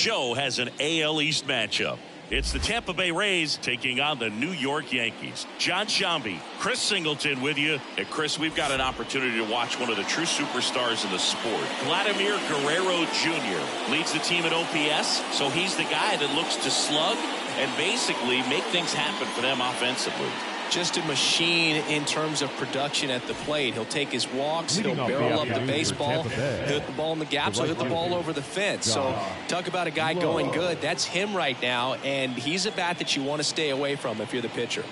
Show has an AL East matchup. It's the Tampa Bay Rays taking on the New York Yankees. John Shambi, Chris Singleton with you. And Chris, we've got an opportunity to watch one of the true superstars in the sport. Vladimir Guerrero Jr. leads the team at OPS, so he's the guy that looks to slug and basically make things happen for them offensively. Just a machine in terms of production at the plate. He'll take his walks, he'll barrel up the baseball, hit the ball in the gaps, he'll hit the ball over the fence. So talk about a guy going good. That's him right now, and he's a bat that you want to stay away from if you're the pitcher.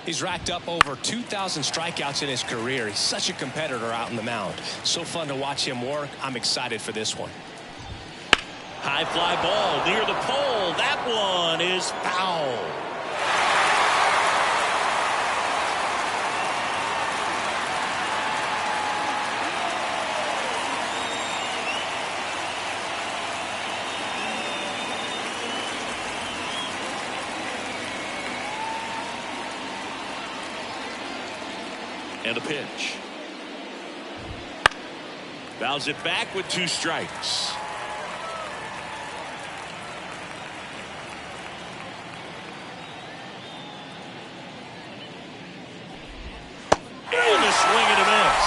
He's racked up over 2,000 strikeouts in his career. He's such a competitor out on the mound. So fun to watch him work. I'm excited for this one. High fly ball near the pole. That one is foul. And a pitch. Fouls it back with 2 strikes. And a swing and a miss.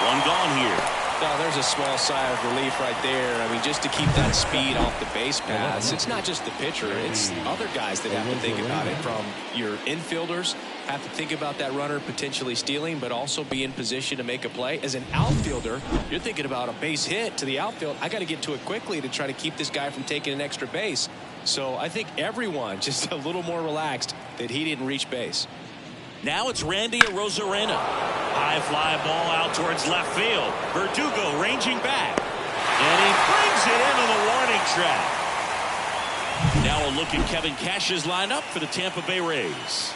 One gone here. Now, there's a small sigh of relief right there. I mean, just to keep that speed off the base paths. It's not just the pitcher. It's other guys that have to think about it. From your infielders have to think about that runner potentially stealing, but also be in position to make a play. As an outfielder, you're thinking about a base hit to the outfield. I got to get to it quickly to try to keep this guy from taking an extra base. So I think everyone just a little more relaxed that he didn't reach base. Now it's Randy Arozarena. High fly ball out towards left field. Verdugo ranging back. And he brings it into the warning track. Now a look at Kevin Cash's lineup for the Tampa Bay Rays.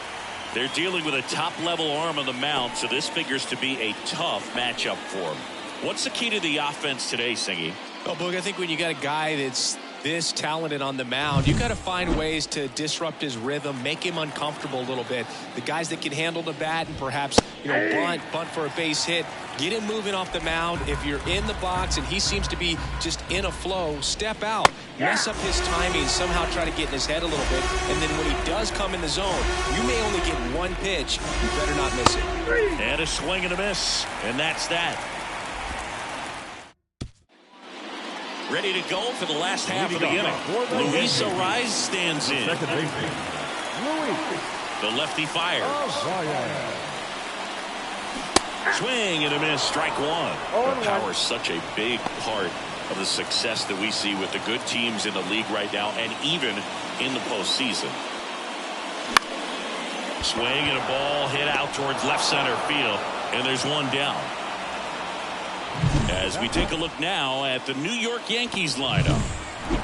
They're dealing with a top-level arm on the mound, so this figures to be a tough matchup for him. What's the key to the offense today, Singy? Well, Boog, I think when you got a guy that's this talented on the mound, you got to find ways to disrupt his rhythm, make him uncomfortable a little bit. The guys that can handle the bat and perhaps, bunt for a base hit, get him moving off the mound. If you're in the box and he seems to be just in a flow, step out, mess up his timing, somehow try to get in his head a little bit, and then when he does come in the zone, you may only get one pitch. You better not miss it. And a swing and a miss, and that's that. Ready to go for the last half of the inning. Luis Arraez stands in. The lefty fires. Swing and a miss, strike one. The power is such a big part of the success that we see with the good teams in the league right now, and even in the postseason. Swing and a ball hit out towards left center field, and there's one down. As we take a look now at the New York Yankees lineup.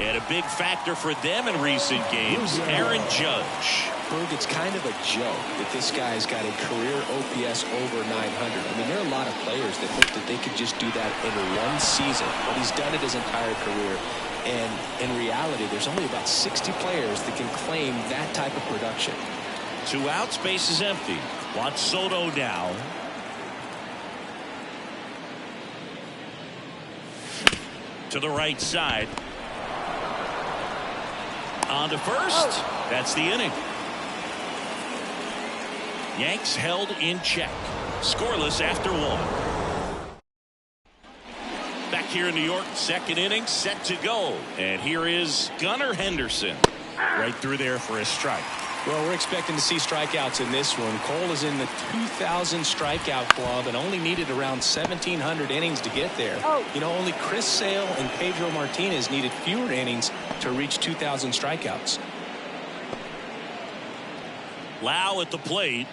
And a big factor for them in recent games, Aaron Judge. Boog, it's kind of a joke that this guy's got a career OPS over 900. I mean, there are a lot of players that hope that they could just do that in one season, but he's done it his entire career. And in reality, there's only about 60 players that can claim that type of production. 2 outs, base is empty. Juan Soto now. To the right side. On to first. That's the inning. Yanks held in check. Scoreless after 1. Back here in New York, second inning set to go. And here is Gunnar Henderson. Right through there for a strike. Well, we're expecting to see strikeouts in this one. Cole is in the 2,000 strikeout club and only needed around 1,700 innings to get there. Only Chris Sale and Pedro Martinez needed fewer innings to reach 2,000 strikeouts. Lau at the plate.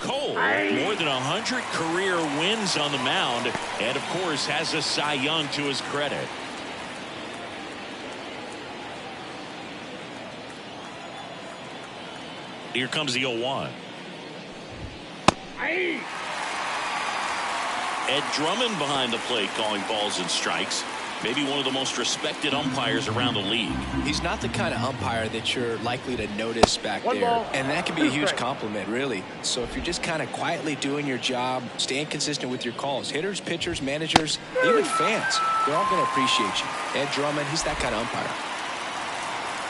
Cole, more than 100 career wins on the mound, and of course has a Cy Young to his credit. Here comes the 0-1. Ed Drummond behind the plate calling balls and strikes. maybe one of the most respected umpires around the league. He's not the kind of umpire that you're likely to notice back there. And that can be a huge compliment, really. So if you're just kind of quietly doing your job, staying consistent with your calls, hitters, pitchers, managers, even fans, they're all going to appreciate you. Ed Drummond, he's that kind of umpire.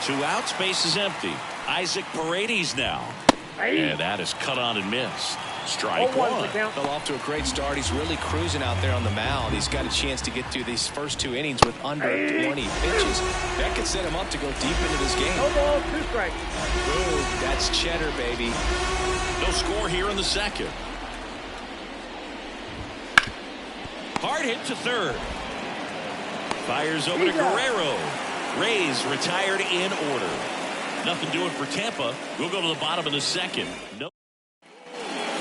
2 outs, base is empty. Isaac Paredes now. And that is cut on and missed. Strike one. Fell off to a great start. He's really cruising out there on the mound. He's got a chance to get through these first 2 innings with under 20 pitches. That could set him up to go deep into this game. No ball, 2 strikes. Boom, that's cheddar, baby. No score here in the second. Hard hit to third. Fires over to Guerrero. Rays retired in order. Nothing doing for Tampa. We'll go to the bottom of the second. No.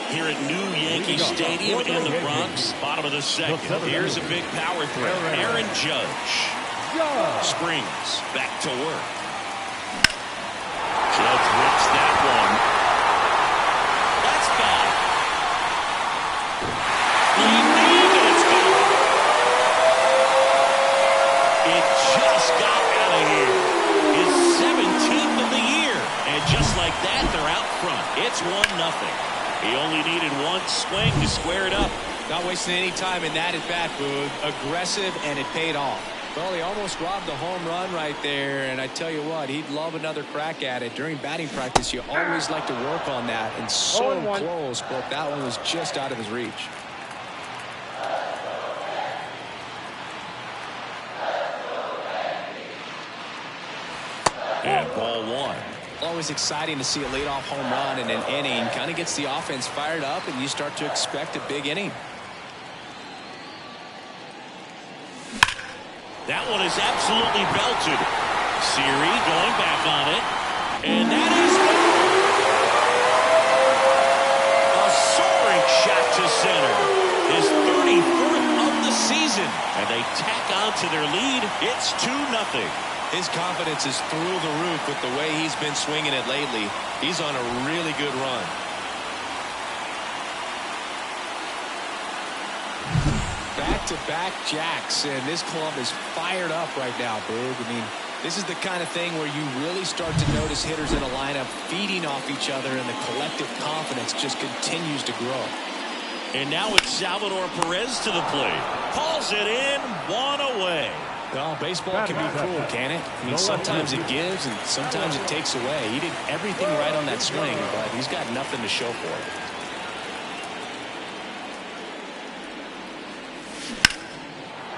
Here at New Yankee Stadium in the Bronx, bottom of the second. Here's a big power threat. Aaron Judge. Springs back to work. Judge rips that one. That's bad. It's gone. It just got out of here. His 17th of the year. And just like that, they're out front. It's 1-0. He only needed one swing to square it up. Not wasting any time in that at-bat, Boog. Aggressive, and it paid off. Well, he almost robbed the home run right there, and I tell you what, he'd love another crack at it. During batting practice, you always like to work on that, and so close, but that one was just out of his reach. And ball 1. Always exciting to see a leadoff home run in an inning. Kind of gets the offense fired up, and you start to expect a big inning. That one is absolutely belted. Siri going back on it. And that is a soaring shot to center. His 34th of the season. And they tack on to their lead. It's 2-0. His confidence is through the roof with the way he's been swinging it lately. He's on a really good run. Back-to-back jacks, and this club is fired up right now, Boog. I mean, this is the kind of thing where you really start to notice hitters in a lineup feeding off each other, and the collective confidence just continues to grow. And now it's Salvador Perez to the plate. Pulls it in, 1 away. Well, baseball can be cruel, can it? I mean, sometimes it gives and sometimes it takes away. He did everything right on that swing, but he's got nothing to show for it.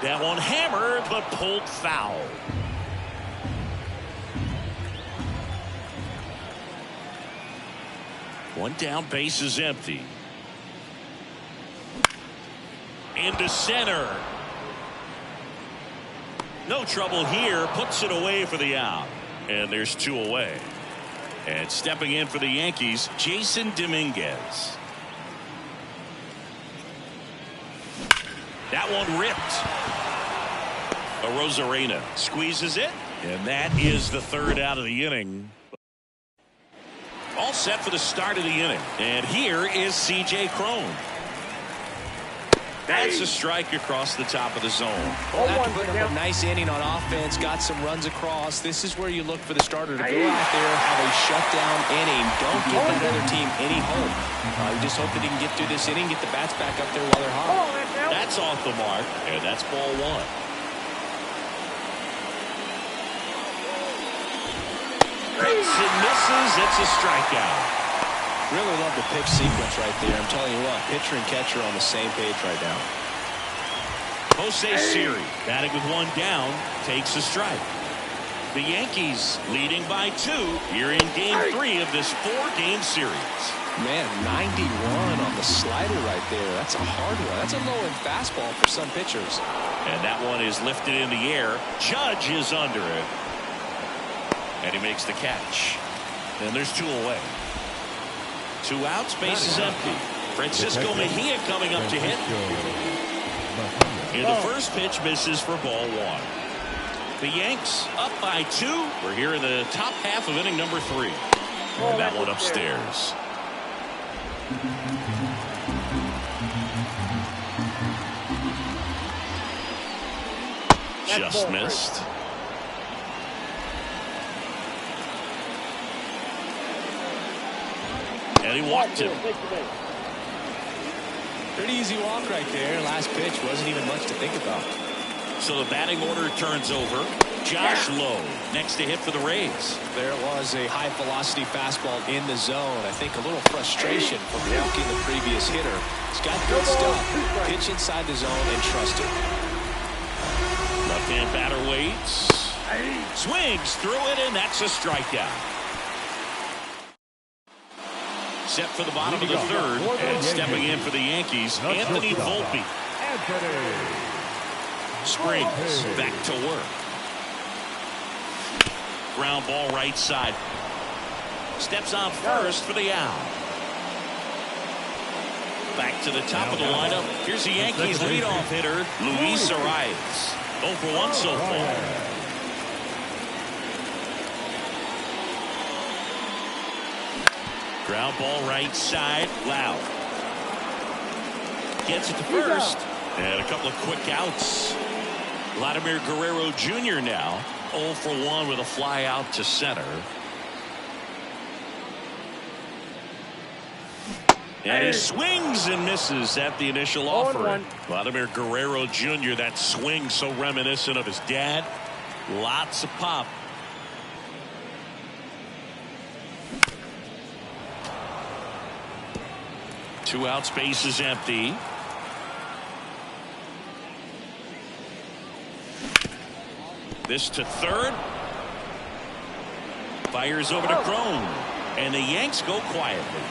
That one hammered, but pulled foul. One down, base is empty. Into center. No trouble here. Puts it away for the out. And there's 2 away. And stepping in for the Yankees, Jason Dominguez. That one ripped. Rosarena squeezes it. And that is the 3rd out of the inning. All set for the start of the inning. And here is C.J. Cron. That's a strike across the top of the zone. Well, after putting up a nice inning on offense, got some runs across, this is where you look for the starter to go out there, have a shutdown inning. Don't give the other team any hope. You just hope that he can get through this inning, get the bats back up there while they're hot. That's off the mark, and that's ball 1. Hits and misses. It's a strikeout. Really love the pitch sequence right there. I'm telling you what, pitcher and catcher are on the same page right now. Jose Siri, batting with 1 down, takes a strike. The Yankees leading by 2 here in Game 3 of this 4-game series. Man, 91 on the slider right there. That's a hard one. That's a low-end fastball for some pitchers. And that one is lifted in the air. Judge is under it. And he makes the catch. And there's 2 away. 2 outs, base is empty. Francisco Mejia coming up to hit. And the first pitch misses for ball 1. The Yanks up by 2. We're here in the top half of inning number 3. And that one upstairs. Just missed. And he walked him. Pretty easy walk right there. Last pitch wasn't even much to think about. So the batting order turns over. Josh Lowe next to hit for the Rays. There was a high velocity fastball in the zone. I think a little frustration from walking the previous hitter. He's got good stuff. Pitch inside the zone and trust it. Left-hand batter waits. Swings through it, and that's a strikeout. Set for the bottom of the third, and stepping in for the Yankees, Anthony Volpe. Springs back to work. Ground ball right side. Steps on first for the out. Back to the top of the lineup. Here's the Yankees leadoff hitter, Luis Arias. 0 for 1 so far. Ground ball right side. Loud. Gets it to first. And a couple of quick outs. Vladimir Guerrero Jr. now 0 for 1 with a fly out to center. And he swings and misses at the initial offer. Vladimir Guerrero Jr., that swing so reminiscent of his dad. Lots of pop. Two out, space is empty. This to third. Fires over to Crone. And the Yanks go quietly.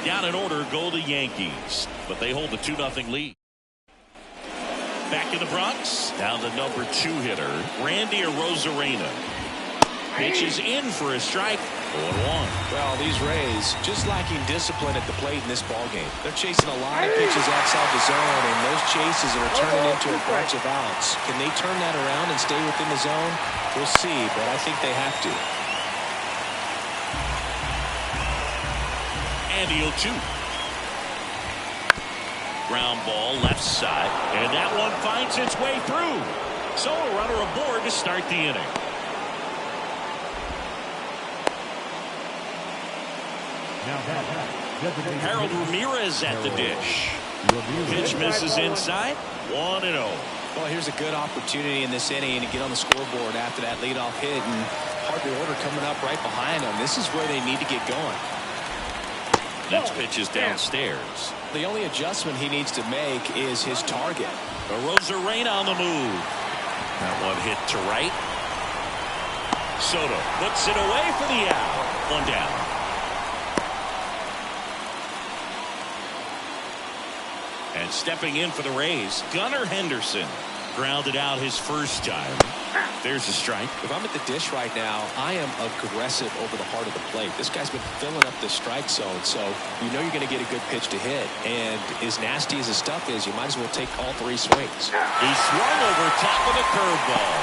Down in order go the Yankees. But they hold the 2-0 lead. Back in the Bronx. Down the number 2 hitter, Randy Arozarena. Pitches in for a strike. 0-1. Well, these Rays just lacking discipline at the plate in this ballgame. They're chasing a lot of pitches outside the zone, and those chases are turning into a bunch of outs. Can they turn that around and stay within the zone? We'll see, but I think they have to. And the 0-2. Ground ball left side, and that one finds its way through. So a runner aboard to start the inning. Harold Ramirez at the dish. Pitch misses inside. 1-0. Well, here's a good opportunity in this inning to get on the scoreboard after that leadoff hit, and hardly order coming up right behind them. This is where they need to get going. Next pitch is downstairs. The only adjustment he needs to make is his target. Arozarena on the move. That one hit to right. Soto puts it away for the out. 1 down. And stepping in for the Rays, Gunnar Henderson. Grounded out his first time. There's a strike. If I'm at the dish right now, I am aggressive over the heart of the plate. This guy's been filling up the strike zone, so you know you're going to get a good pitch to hit. And as nasty as his stuff is, you might as well take all 3 swings. He swung over top of the curveball.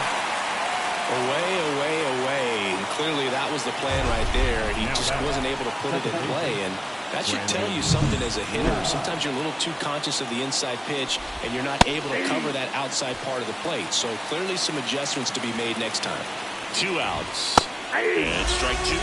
Away, away, away. And clearly that was the plan right there. He just wasn't able to put it in play. And that should tell you something as a hitter. Sometimes you're a little too conscious of the inside pitch, and you're not able to cover that outside part of the plate. So clearly some adjustments to be made next time. 2 outs. And strike 2.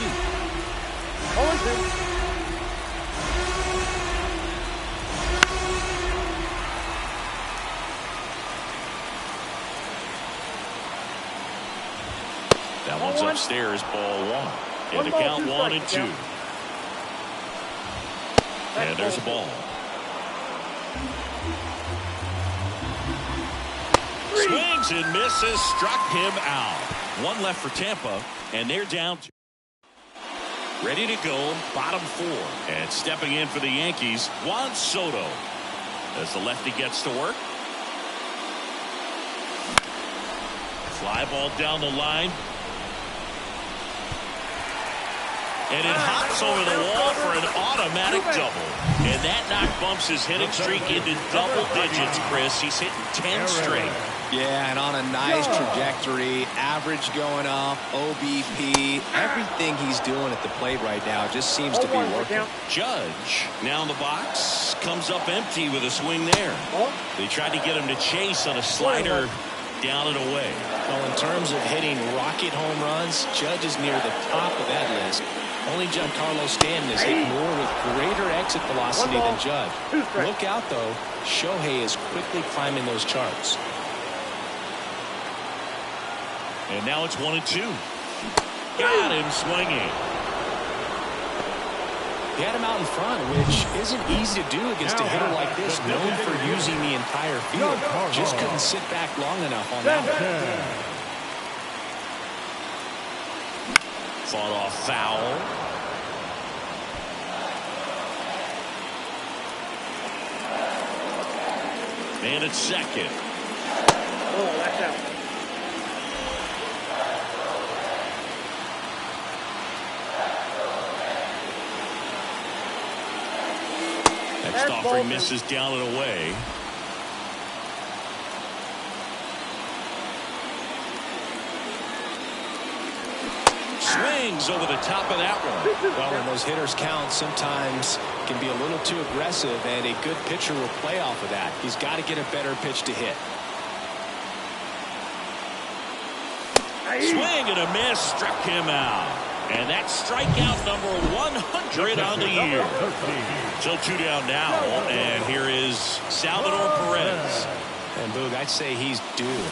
That one's upstairs, ball 1. And the count 1-2. And there's a ball. Swings and misses, struck him out. 1 left for Tampa, and they're down 2. Ready to go, bottom 4. And stepping in for the Yankees, Juan Soto. As the lefty gets to work. Fly ball down the line. And it hops over the wall for an automatic double. And that knock bumps his hitting streak into double digits, Chris. He's hitting 10 straight. Yeah, and on a nice trajectory. Average going up, OBP. Everything he's doing at the plate right now just seems to be working. Judge now in the box. Comes up empty with a swing there. They tried to get him to chase on a slider. down and away. Well, in terms of hitting rocket home runs, Judge is near the top of that list. Only Giancarlo Stanton has hit more with greater exit velocity than Judge. Look out, though. Shohei is quickly climbing those charts. And now it's 1-2. Got him swinging. He had him out in front, which isn't easy to do against a hitter like this, known for using the entire field. Just couldn't sit back long enough on that one. Fought off foul. And it's second. Oh, that's out. Next offering misses down and away. Swings over the top of that one. Well, when those hitters count, sometimes can be a little too aggressive, and a good pitcher will play off of that. He's got to get a better pitch to hit. Swing and a miss, struck him out. And that's strikeout number 100 on the year. So 2 down now, and here is Salvador Perez. And Boog, I'd say he's due.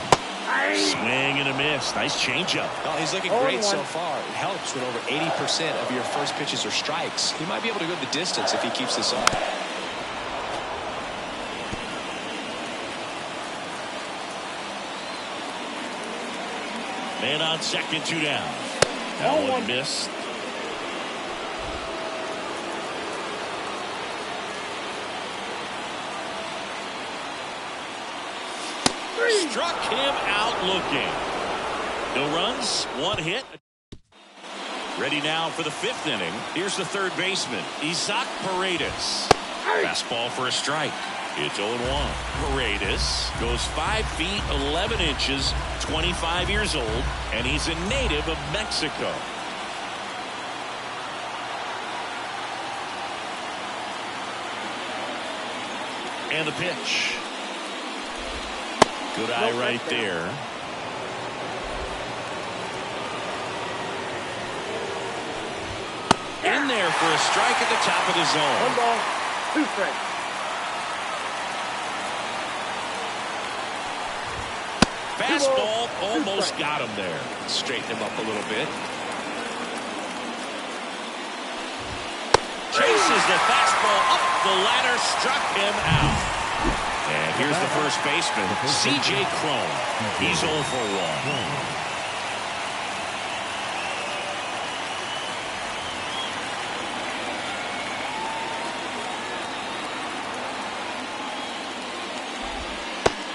Swing and a miss. Nice changeup. Well, he's looking great so far. It helps when over 80% of your first pitches are strikes. He might be able to go the distance if he keeps this up. Man on second, 2 down. That one missed. Struck him out looking. No runs, 1 hit. Ready now for the 5th inning. Here's the third baseman, Isaac Paredes. Fastball for a strike. It's 0-1. Paredes goes 5 feet 11 inches, 25 years old, and he's a native of Mexico. And the pitch. Good eye right there. In there for a strike at the top of the zone. 1 ball, 2 strikes. Fastball almost got him there. Straighten him up a little bit. Chases the fastball up the ladder, struck him out. And here's the first baseman, C.J. Cron. He's 0 for 1.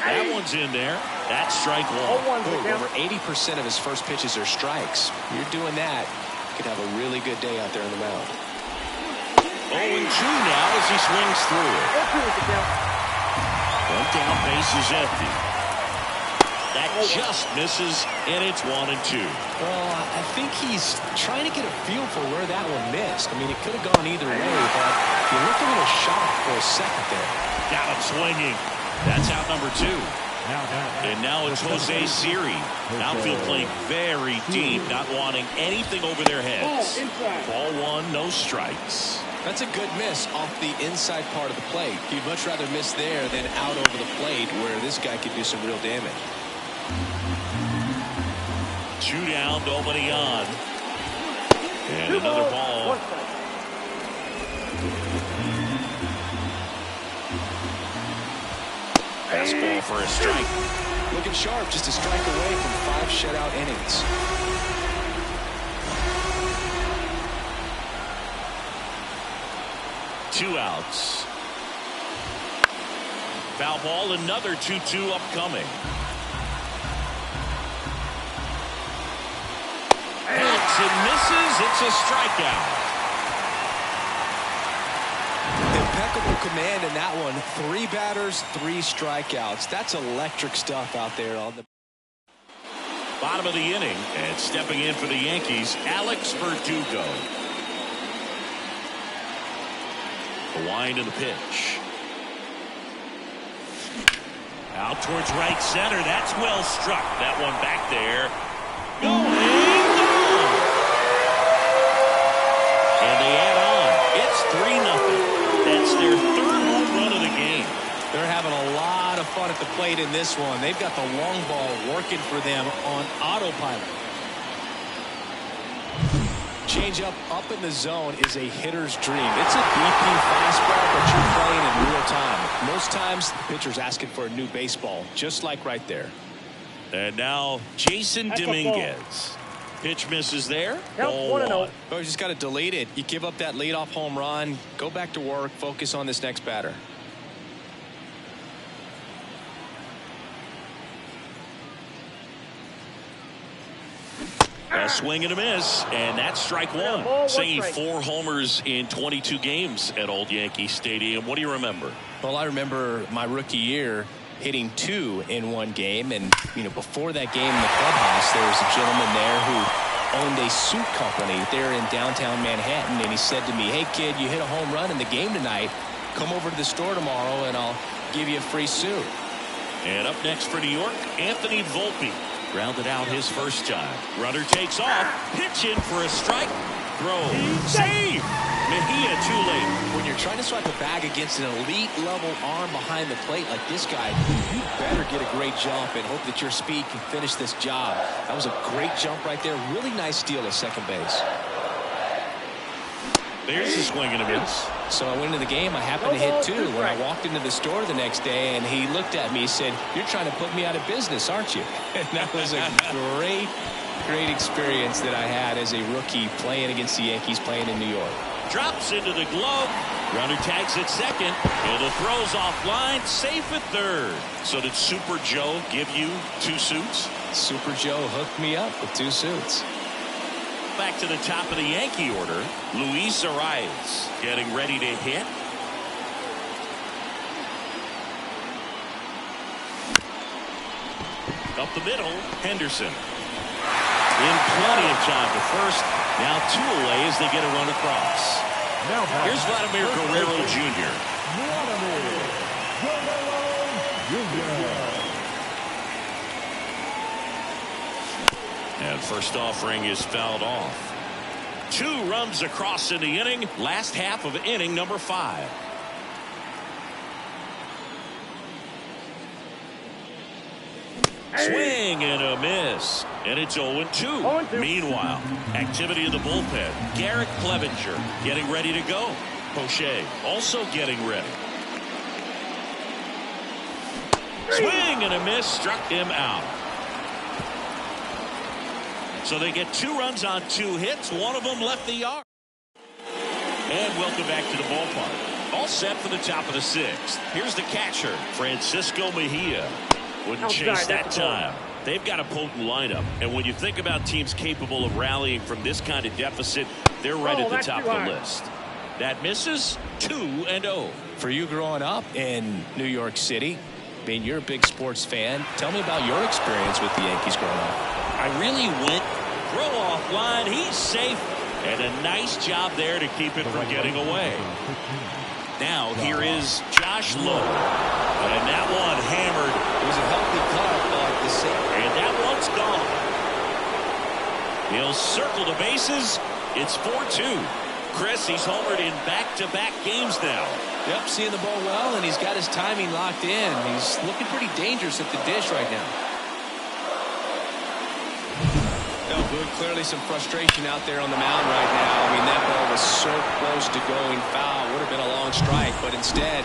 That one's in there. That's strike 1. Over 80% of his first pitches are strikes. You're doing that, you could have a really good day out there on the mound. 0-2 now as he swings through it. 1 down, base is empty. That just misses, and it's 1-2. Well, I think he's trying to get a feel for where that one missed. I mean, it could have gone either way, but he looked a little shocked for a second there. Got him swinging. That's out number 2. And now it's Jose Siri. Outfield playing very deep, not wanting anything over their heads. Ball 1, no strikes. That's a good miss off the inside part of the plate. You'd much rather miss there than out over the plate where this guy could do some real damage. 2 down, nobody on. And another ball. Fastball for a strike. Looking sharp, just a strike away from 5 shutout innings. Two outs. Foul ball, another 2-2 upcoming. Hits and misses. It's a strikeout. Impeccable command in that one. 3 batters, 3 strikeouts. That's electric stuff out there on the Bottom of the inning, and stepping in for the Yankees, Alex Verdugo. The wind of the pitch. Out towards right center. That's well struck. That one back there. Going. And they add on. It's 3-0. That's their third home run of the game. They're having a lot of fun at the plate in this one. They've got the long ball working for them on autopilot. Changeup up in the zone is a hitter's dream. It's a BP fastball, but you're playing in real time. Most times, the pitcher's asking for a new baseball, just like right there. And now Jason Dominguez. Pitch misses there. Ball 1-0. Oh, you just got to delete it. You give up that leadoff home run. Go back to work. Focus on this next batter. A swing and a miss, and that's strike one. Singing 4 homers in 22 games at Old Yankee Stadium. What do you remember? Well, I remember my rookie year hitting 2 in one game, and before that game in the clubhouse, there was a gentleman there who owned a suit company there in downtown Manhattan, and he said to me, "Hey kid, you hit a home run in the game tonight. Come over to the store tomorrow and I'll give you a free suit." And up next for New York, Anthony Volpe. Grounded out his first time. Runner takes off. Pitch in for a strike. Throw. Save. Mejia too late. When you're trying to swipe a bag against an elite level arm behind the plate like this guy, you better get a great jump and hope that your speed can finish this job. That was a great jump right there. Really nice steal at second base. There's a swing and a miss. So I went into the game. I happened to hit 2 when I walked into the store the next day, and he looked at me. He said, "You're trying to put me out of business, aren't you?" And that was a great experience that I had as a rookie playing against the Yankees, playing in New York. Drops into the glove. Runner tags at second. And the throw's offline. Safe at third. So did Super Joe give you 2 suits? Super Joe hooked me up with 2 suits. Back to the top of the Yankee order. Luis Arias getting ready to hit. Up the middle, Henderson. In plenty of time to first. Now 2 away as they get a run across. Here's Vladimir Guerrero Jr. And first offering is fouled off. 2 runs across in the inning. Last half of inning number 5. Swing and a miss. And it's 0-2. Meanwhile, activity in the bullpen. Garrett Clevenger getting ready to go. Poche also getting ready. Swing and a miss. Struck him out. So they get 2 runs on 2 hits. One of them left the yard. And welcome back to the ballpark. All set for the top of the 6th. Here's the catcher, Francisco Mejia. Wouldn't chase that time. They've got a potent lineup. And when you think about teams capable of rallying from this kind of deficit, they're right at the top of the list. That misses. 2-0. For you growing up in New York City, being you're a big sports fan, tell me about your experience with the Yankees growing up. I really went throw offline. He's safe. And a nice job there to keep it from getting away. Now here is Josh Lowe. And that one hammered. It was a healthy cut, but the same. And that one's gone. He'll circle the bases. It's 4-2. Chris, he's homered in back-to-back games now. Yep, seeing the ball well, and he's got his timing locked in. He's looking pretty dangerous at the dish right now. No good. Clearly some frustration out there on the mound right now. I mean, that ball was so close to going foul. Would have been a long strike, but instead,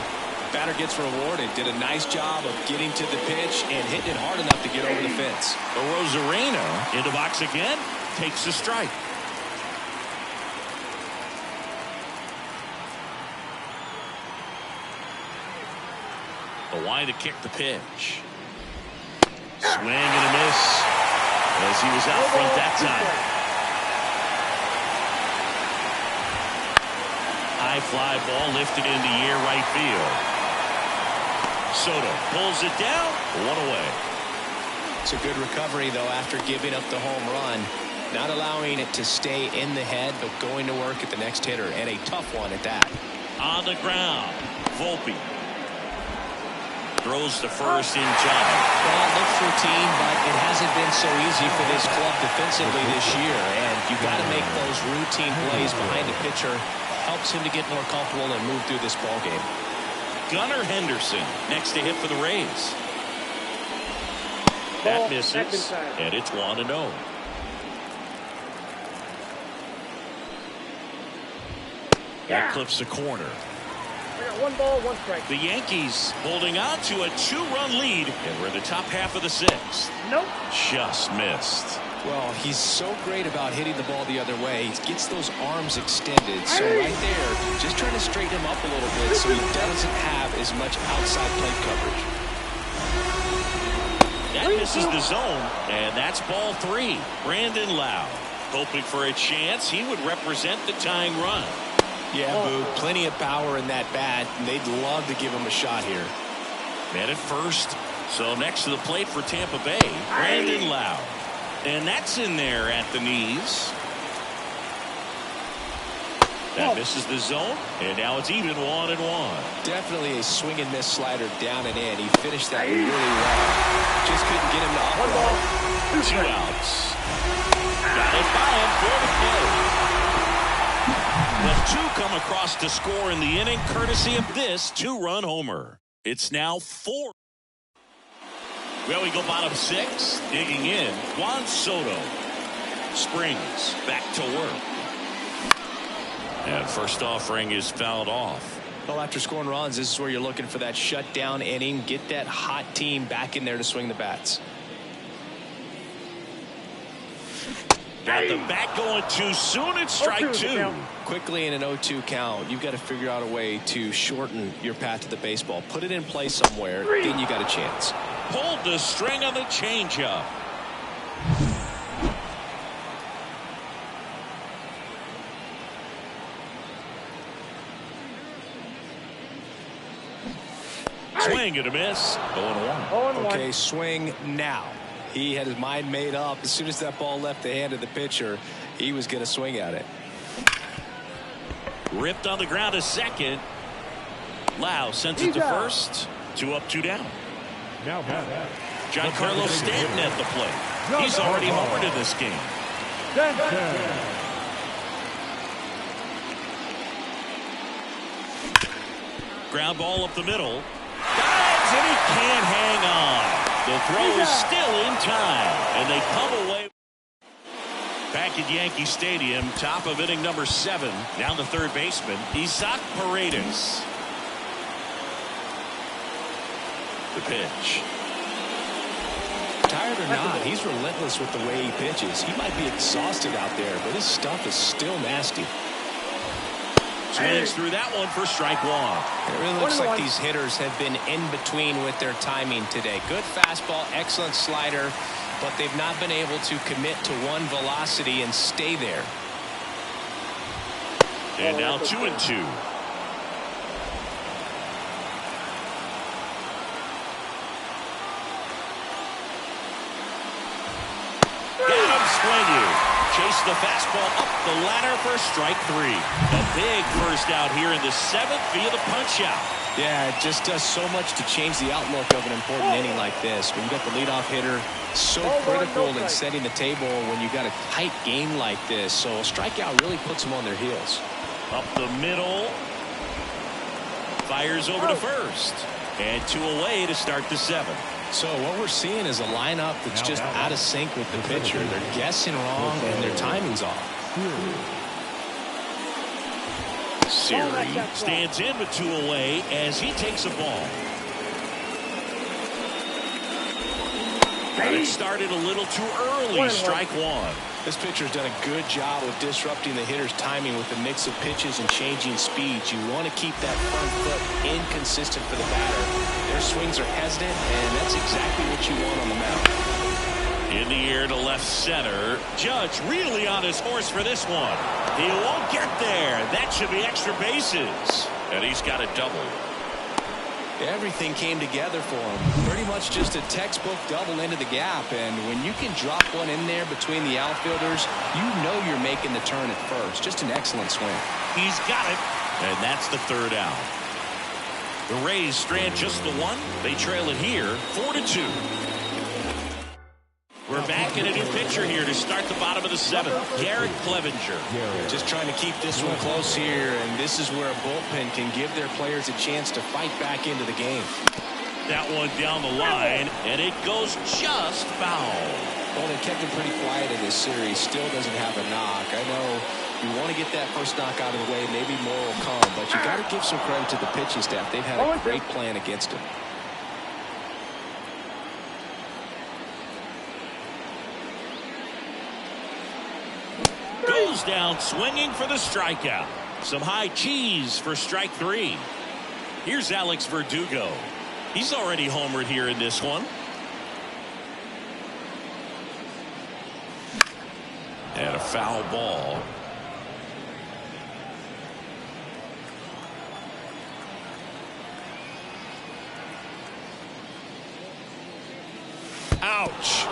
batter gets rewarded. Did a nice job of getting to the pitch and hitting it hard enough to get over the fence. Rosarena in the box again. Takes the strike. Line to kick the pitch. Swing and a miss as he was out front that time. High fly ball lifted in the air right field. Soto pulls it down. 1 away. It's a good recovery though after giving up the home run. Not allowing it to stay in the head, but going to work at the next hitter, and a tough one at that. On the ground, Volpe. Throws to first in time. Well, it looks routine, but it hasn't been so easy for this club defensively this year. And you got to make those routine plays behind the pitcher. Helps him to get more comfortable and move through this ball game. Gunnar Henderson next to hit for the Rays. That misses, and it's 1-0. That clips the corner. I got 1 ball, 1 strike. The Yankees holding on to a 2-run lead, and we're in the top half of the 6th. Nope. Just missed. Well, he's so great about hitting the ball the other way. He gets those arms extended. So right there, just trying to straighten him up a little bit so he doesn't have as much outside plate coverage. That misses the zone, and that's ball 3. Brandon Lau hoping for a chance. He would represent the tying run. Yeah, Boo, plenty of power in that bat, and they'd love to give him a shot here. Man at first. So next to the plate for Tampa Bay, Brandon Lau. And that's in there at the knees. That misses the zone, and now it's even 1-1. Definitely a swing and miss slider down and in. He finished that really well. Just couldn't get him to up. 1 ball, 2 2 strikes. outs. Got it by him for the play. The 2 come across to score in the inning, courtesy of this 2-run homer. It's now 4. Well, we go bottom 6. Digging in, Juan Soto. Springs back to work. And first offering is fouled off. Well, after scoring runs, this is where you're looking for that shutdown inning. Get that hot team back in there to swing the bats. Got the bat going too soon. It's strike 2. Quickly in an 0-2 count, you've got to figure out a way to shorten your path to the baseball. Put it in play somewhere, then you got a chance. Pulled the string on the changeup. Swing and a miss. 0-1. Okay, swing now. He had his mind made up. As soon as that ball left the hand of the pitcher, he was going to swing at it. Ripped on the ground to second. Lau sends it to first. 2 up, 2 down. Now Giancarlo Stanton at the plate. He's already homered in this game. Ground ball up the middle. Dives, and he can't hang on. The throw is still in time, and they come away. Back at Yankee Stadium, top of inning number 7. Down the third baseman, Isaac Paredes. The pitch. Tired or not, he's relentless with the way he pitches. He might be exhausted out there, but his stuff is still nasty. Swings through that one for strike 1. It really looks like these hitters have been in between with their timing today. Good fastball, excellent slider, but they've not been able to commit to one velocity and stay there. And now 2-2. Chase the fastball up the ladder for strike 3. A big first out here in the 7th via the punch out. Yeah, it just does so much to change the outlook of an important inning like this. When you got the leadoff hitter, so critical in setting the table when you got a tight game like this. So a strikeout really puts them on their heels. Up the middle. Fires over to first. And 2 away to start the 7th. So what we're seeing is a lineup that's just out of sync with the pitcher. They're guessing wrong and their timing's off. Siri stands in with 2 away as he takes a ball. Got it started a little too early. Strike 1. This pitcher's done a good job of disrupting the hitter's timing with a mix of pitches and changing speeds. You want to keep that front foot inconsistent for the batter. Their swings are hesitant, and that's exactly what you want on the mound. In the air to left center. Judge really on his horse for this one. He won't get there. That should be extra bases. And he's got a double. Everything came together for him. Pretty much just a textbook double into the gap. And when you can drop one in there between the outfielders, you know you're making the turn at first. Just an excellent swing. He's got it. And that's the 3rd out. The Rays strand just the one. They trail it here 4-2. We're back in a new pitcher here to start the bottom of the seventh. Garrett Clevenger. Just trying to keep this one close here, and this is where a bullpen can give their players a chance to fight back into the game. That one down the line, and it goes just foul. Well, they kept him pretty quiet in this series. Still doesn't have a knock. I know you want to get that first knock out of the way. Maybe more will come, but you got to give some credit to the pitching staff. They've had a great plan against him. Goes down swinging for the strikeout. Some high cheese for strike three. Here's Alex Verdugo. He's already homered here in this one. And a foul ball. Ouch.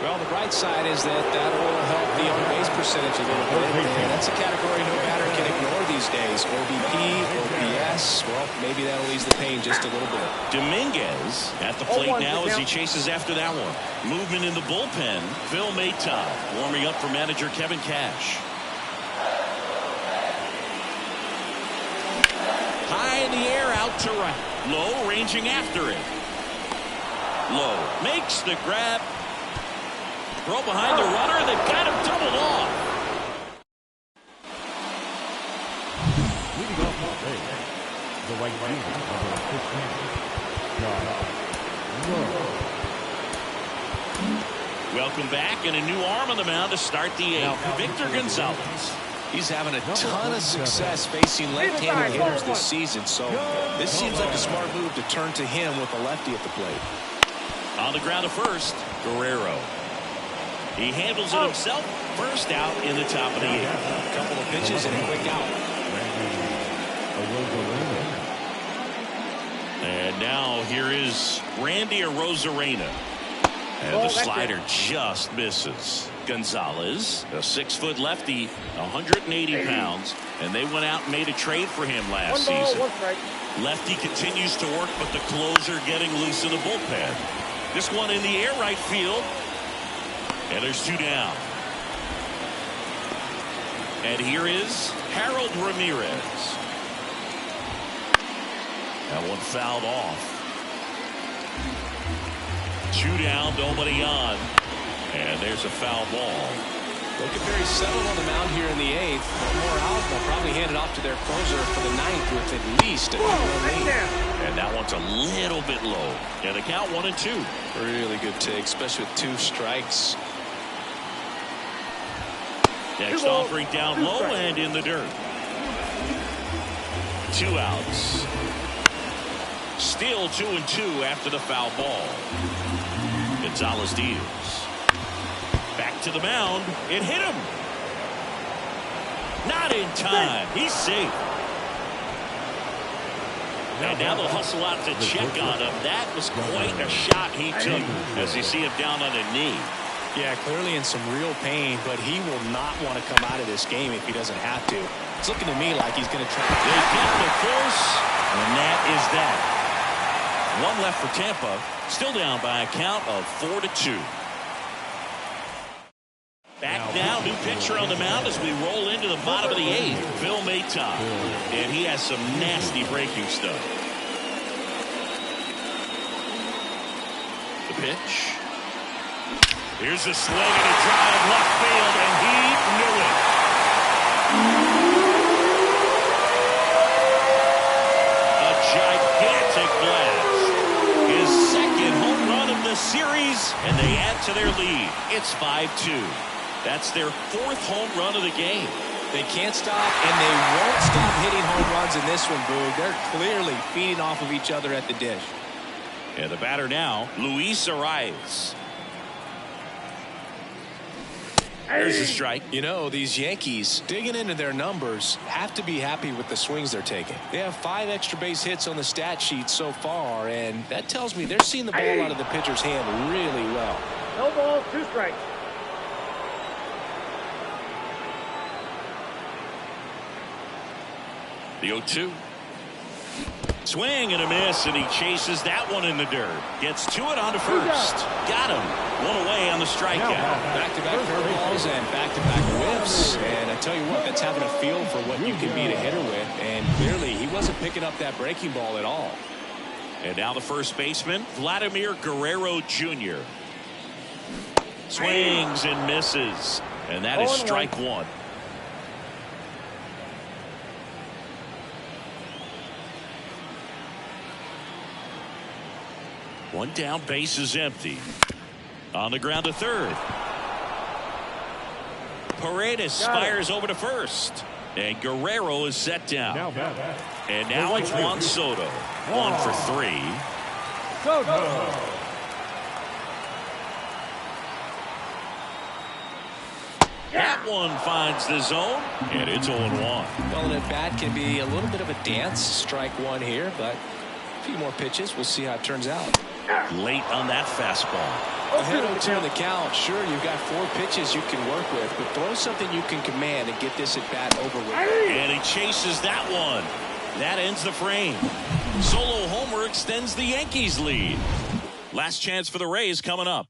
Well, the bright side is that will help the on-base percentage a little bit. And that's a category no batter can ignore these days. OBP, OPS, well, maybe that'll ease the pain just a little bit. Dominguez at the plate now as he chases after that one. Movement in the bullpen. Phil Maytop warming up for manager Kevin Cash. High in the air, out to right. Low, ranging after it. Low makes the grab. Throw behind the runner. They've got him doubled off. Leading off the right fielder, number 15, Welcome back, and a new arm on the mound to start the eighth. Victor Gonzalez. He's having a ton of success facing left-handed hitters this season, so this seems like a smart move to turn to him with a lefty at the plate. On the ground to first, Guerrero. He handles it himself. First out in the top of the eighth. A couple of pitches and a quick out. And now here is Randy Arozarena. And the slider just misses. Gonzalez, a 6-foot lefty, 180 pounds. And they went out and made a trade for him last season. Lefty continues to work, but the closer getting loose in the bullpen. This one in the air right field. And there's two down. And here is Harold Ramirez. That one fouled off. Two down, nobody on. And there's a foul ball. Looking very settled on the mound here in the eighth. One more out. They'll probably hand it off to their closer for the ninth with at least a lead. And that one's a little bit low. And the count 1-2. Really good take, especially with two strikes. Next offering down low and in the dirt. Two outs. Still 2-2 after the foul ball. Gonzalez deals. Back to the mound. It hit him. Not in time. He's safe. And now they'll hustle out to check on him. That was quite a shot he took as you see him down on a knee. Yeah, clearly in some real pain, but he will not want to come out of this game if he doesn't have to. It's looking to me like he's going to try. They get the course, and that is that. One left for Tampa, still down by a count of 4-2. Back now, new pitcher on the mound as we roll into the bottom of the eighth. Phil Maytop, and he has some nasty breaking stuff. The pitch. Here's a swing and a drive left field, and he knew it. A gigantic blast. His second home run of the series, and they add to their lead. It's 5-2. That's their fourth home run of the game. They can't stop, and they won't stop hitting home runs in this one, Boog. They're clearly feeding off of each other at the dish. And the batter now, Luis Arias. There's a strike. You know, these Yankees, digging into their numbers, have to be happy with the swings they're taking. They have 5 extra base hits on the stat sheet so far, and that tells me they're seeing the ball out of the pitcher's hand really well. No balls, 2 strikes. The 0-2. Swing and a miss, and he chases that one in the dirt. Gets to it on to first. Got him. One away on the strikeout. Back-to-back curveballs and back-to-back whiffs. And I tell you what, that's having a feel for what you can beat a hitter with. And clearly, he wasn't picking up that breaking ball at all. And now the first baseman, Vladimir Guerrero Jr. Swings and misses. And that is strike one. One down, base is empty. On the ground to third. Paredes fires over to first. And Guerrero is set down. And now it's Juan Soto. 1 for 3. That one finds the zone, and it's 0-1. Well, an at-bat can be a little bit of a dance. Strike one here, but a few more pitches. We'll see how it turns out. Late on that fastball. Ahead 0-2 in the count. Sure, you've got 4 pitches you can work with, but throw something you can command and get this at-bat over with. And he chases that one. That ends the frame. Solo homer extends the Yankees lead. Last chance for the Rays coming up.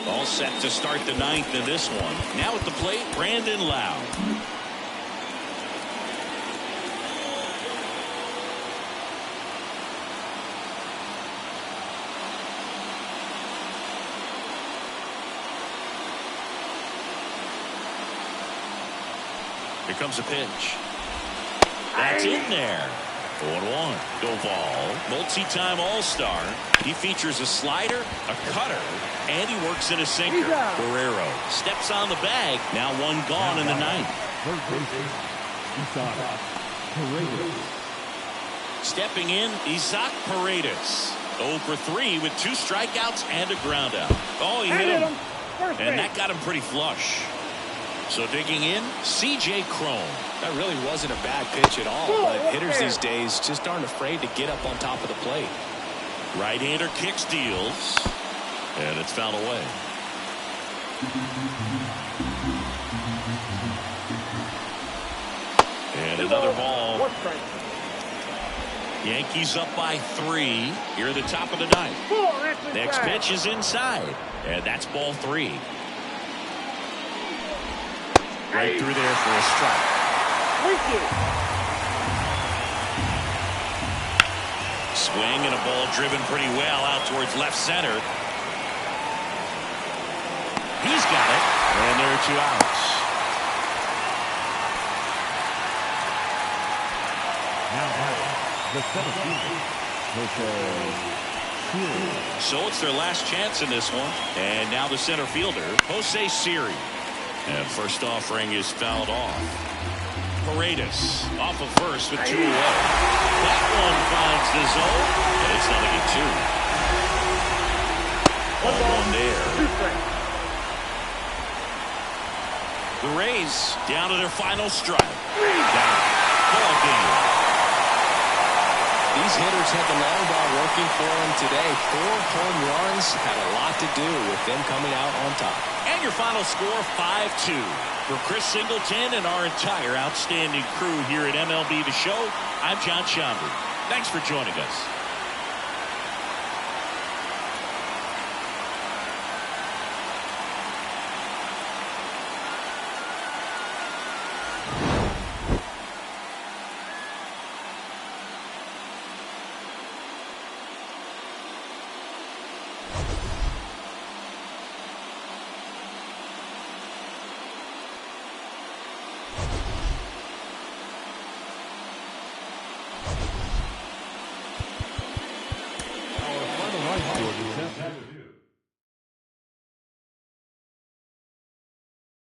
All set to start the 9th in this one. Now at the plate, Brandon Lau. Here comes a pitch. That's in there. 0-1. Doval, multi-time All-Star. He features a slider, a cutter, and he works in a sinker. Guerrero steps on the bag. Now one gone in the 9th. Stepping in, Isaac Paredes. 0 for 3 with 2 strikeouts and a ground out. Oh, he hit him. And that got him pretty flush. So digging in, C.J. Cron. That really wasn't a bad pitch at all, but hitters these days just aren't afraid to get up on top of the plate. Right-hander kicks, deals, and it's fouled away. And another ball. Yankees up by 3 here at the top of the 9th. Next pitch is inside, and that's ball 3. Right through there for a strike. Swing and a ball driven pretty well out towards left center. He's got it, and there are 2 outs. So it's their last chance in this one, and now the center fielder, Jose Siri. And first offering is fouled off. Paredes off of first with 2 away. That one finds the zone, and it's nothing at 2. 1 there. The Rays down to their final strike. Down. Ball game. These hitters had the long ball working for them today. 4 home runs had a lot to do with them coming out on top. And your final score, 5-2. For Chris Singleton and our entire outstanding crew here at MLB The Show, I'm John Chambers. Thanks for joining us. Our final line score is